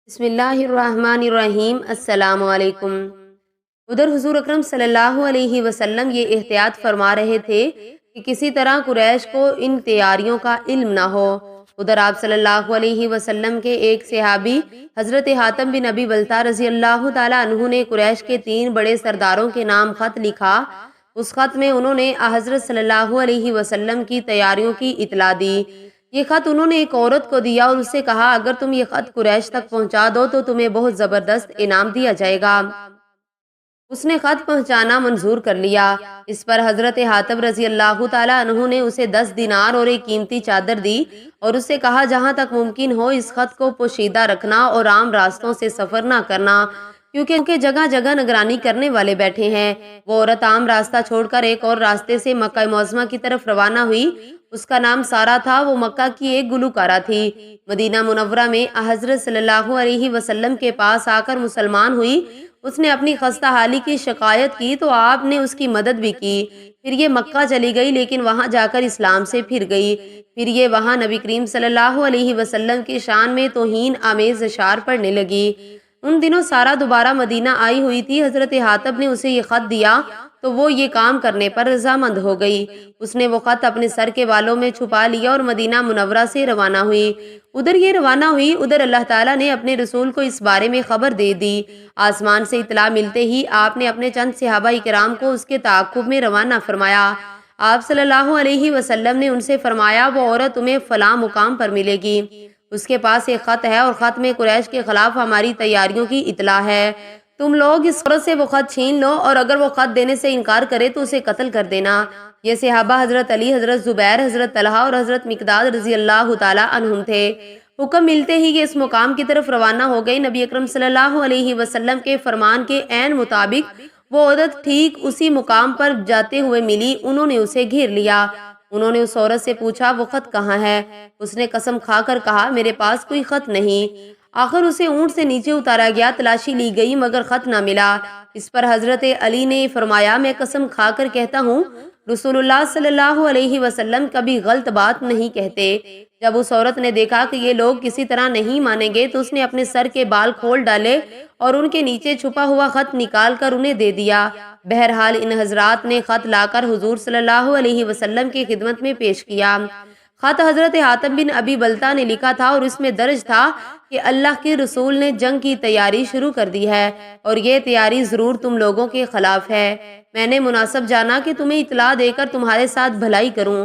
बिस्मिल्लाहिर्रहमानिर्रहीम। अस्सलामु अलैकुम। उधर हुजूर अकरम सल्लल्लाहु अलैहि वसल्लम ये एहतियात फरमा रहे थे कि किसी तरह कुरैश को इन तैयारियों का इल्म ना हो। उधर आप सल्लल्लाहु अलैहि वसल्लम के एक सहाबी हज़रत हातिम बिन अबी बल्ता रज़ी अल्लाह ताला अन्हु ने कुरैश के 3 बड़े सरदारों के नाम खत लिखा। उस खत में उन्होंने हज़रत सल्लल्लाहु अलैहि वसल्लम की तैयारियों की इतला दी। ये खत उन्होंने एक औरत को दिया और उससे कहा, अगर तुम ये खत कुरैश तक पहुंचा दो तो तुम्हें बहुत जबरदस्त इनाम दिया जाएगा। उसने खत पहुंचाना मंजूर कर लिया। इस पर हजरत हातिब रजी अल्लाह ताला अन्हु ने उसे 10 दिनार और एक कीमती चादर दी और उससे कहा, जहां तक मुमकिन हो इस खत को पोशीदा रखना और आम रास्तों से सफर ना करना, क्योंकि जगह जगह निगरानी करने वाले बैठे हैं। वो औरत आम रास्ता छोड़कर एक और रास्ते से मक्का मुअज़्ज़मा की तरफ रवाना हुई। उसका नाम सारा था। वो मक्का की एक गुलूकारा थी। मदीना मुनव्वरा में हजरत सल्लल्लाहु अलैहि वसल्लम के पास आकर मुसलमान हुई। उसने अपनी खस्ता हाली की शिकायत की तो आपने उसकी मदद भी की। फिर ये मक्का चली गई, लेकिन वहां जाकर इस्लाम से फिर गई। फिर ये वहां नबी करीम सल्लल्लाहु अलैहि वसल्लम की शान में तौहीन आमेज अशार पढ़ने लगी। उन दिनों सारा दोबारा मदीना आई हुई थी। हजरत हातिब ने उसे ये खत दिया तो वो ये काम करने पर रजामंद हो गई। उसने वो खत अपने सर के बालों में छुपा लिया और मदीना मुनव्वरा से रवाना हुई। उधर ये रवाना हुई, उधर अल्लाह ताला ने अपने रसूल को इस बारे में खबर दे दी। आसमान से इतला मिलते ही आपने अपने चंद सहाबा इकराम को उसके ताक़ुब में रवाना फरमाया। आप सल्लल्लाहु अलैहि वसल्लम ने उनसे फरमाया, वो औरत तुम्हें फलां मुकाम पर मिलेगी। उसके पास एक खत है और खत में कुरैश के खिलाफ हमारी तैयारियों की इतला है। तुम लोग इस औरत से वो खत छीन लो और अगर वो खत देने से इनकार करे तो उसे कत्ल कर देना। ये सहाबा हजरत अली, हजरत जुबैर, हजरत तलहा और हजरत मिकदाद रजी अल्लाह ताला अन्हुम थे। हुक्म मिलते ही ये इस मुकाम की तरफ रवाना हो गई। नबी अकरम सल्लल्लाहु अलैहि वसल्लम के फरमान के ऐन मुताबिक वो औरत ठीक उसी मुकाम पर जाते हुए मिली। उन्होंने उसे घेर लिया। उन्होंने उस औरत से पूछा, वो खत कहाँ है? उसने कसम खाकर कहा, मेरे पास कोई खत नहीं। आखिर उसे ऊंट से नीचे उतारा गया, तलाशी ली गई मगर खत ना मिला। इस पर हजरत अली ने फरमाया, मैं कसम खाकर कहता हूँ रसूलुल्लाह सल्लल्लाहु अलैहि वसल्लम कभी गलत बात नहीं कहते। जब उस औरत ने देखा कि ये लोग किसी तरह नहीं मानेंगे तो उसने अपने सर के बाल खोल डाले और उनके नीचे छुपा हुआ खत निकाल कर उन्हें दे दिया। बहरहाल इन हजरात ने खत लाकर हुजूर सल्लल्लाहु अलैहि वसल्लम की खिदमत में पेश किया। खत हजरत हातिम बिन अबी बल्ता ने लिखा था और इसमें दर्ज था कि अल्लाह के रसूल ने जंग की तैयारी शुरू कर दी है और ये तैयारी जरूर तुम लोगों के खिलाफ है। मैंने मुनासिब जाना कि तुम्हें इतला देकर तुम्हारे साथ भलाई करूं।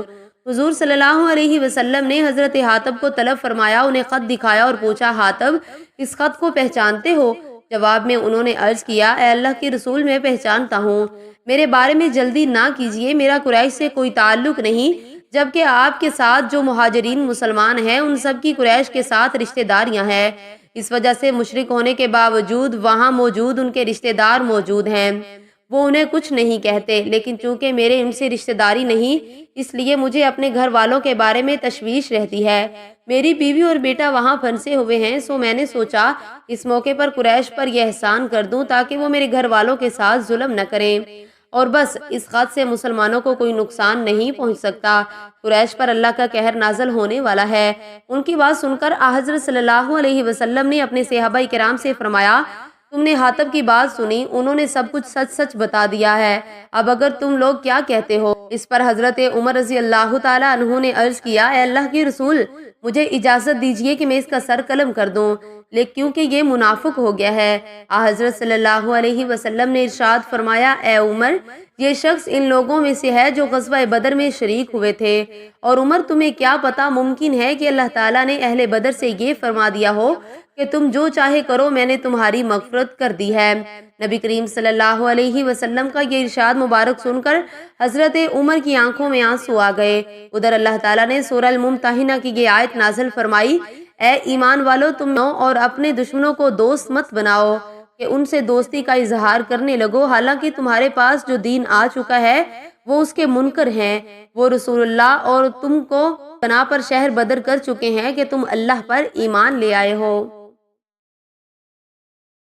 हुजूर सल्लल्लाहु अलैहि वसल्लम ने हजरत हातिब को तलब फरमाया, उन्हें खत दिखाया और पूछा, हातिब इस खत को पहचानते हो? जवाब में उन्होंने अर्ज किया, ए अल्लाह के रसूल मैं पहचानता हूँ। मेरे बारे में जल्दी ना कीजिए, मेरा कुरैश से कोई ताल्लुक नहीं, जबकि आपके साथ जो मुहाजिरीन मुसलमान हैं उन सब की कुरैश के साथ रिश्तेदारियां हैं। इस वजह से मुशरिक होने के बावजूद वहां मौजूद उनके रिश्तेदार मौजूद हैं। वो उन्हें कुछ नहीं कहते, लेकिन चूंकि मेरे उनसे रिश्तेदारी नहीं, इसलिए मुझे अपने घर वालों के बारे में तशवीश रहती है। मेरी बीवी और बेटा वहां फंसे हुए हैं, सो मैंने सोचा इस मौके पर कुरैश पर यह एहसान कर दूं ताकि वो मेरे घर वालों के साथ जुल्म न करें और बस इस खत से मुसलमानों को कोई नुकसान नहीं पहुंच सकता। कुरैश पर अल्लाह का कहर नाजल होने वाला है। उनकी बात सुनकर हज़रत सल्लल्लाहु अलैहि वसल्लम ने अपने सहाबा किराम से फरमाया, तुमने हातिब की बात सुनी, उन्होंने सब कुछ सच सच बता दिया है। अब अगर तुम लोग क्या कहते हो? इस पर हजरत उमर रजी अल्लाह ताला अन्हु ने अर्ज किया, ए अल्लाह के रसूल मुझे इजाजत दीजिए कि मैं इसका सर कलम कर दूं, लेकिन क्योंकि ये मुनाफिक हो गया है। हजरत सल्लल्लाहु अलैहि वसल्लम ने इरशाद फरमाया, ए उमर ये शख्स इन लोगों में से है जो ग़ज़वा बदर में शरीक हुए थे। और उमर तुम्हें क्या पता, मुमकिन है कि अल्लाह ताला ने अहले बदर से ये फरमा दिया हो कि तुम जो चाहे करो, मैंने तुम्हारी मग़फ़िरत कर दी है। नबी करीम सल्लल्लाहु अलैहि वसल्लम का ये इरशाद मुबारक सुनकर हजरत उमर की आंखों में आंसू आ गए। उधर अल्लाह ताला ने सूरह अल-मुम्तहिना की ये आयत नाज़िल फरमाई, ए ईमान वालो तुम और अपने दुश्मनों को दोस्त मत बनाओ कि उनसे दोस्ती का इजहार करने लगो, हालांकि तुम्हारे पास जो दीन आ चुका है वो उसके मुनकर हैं। वो रसूलुल्लाह और तुमको बना पर शहर बदर कर चुके हैं कि तुम अल्लाह पर ईमान ले आए हो।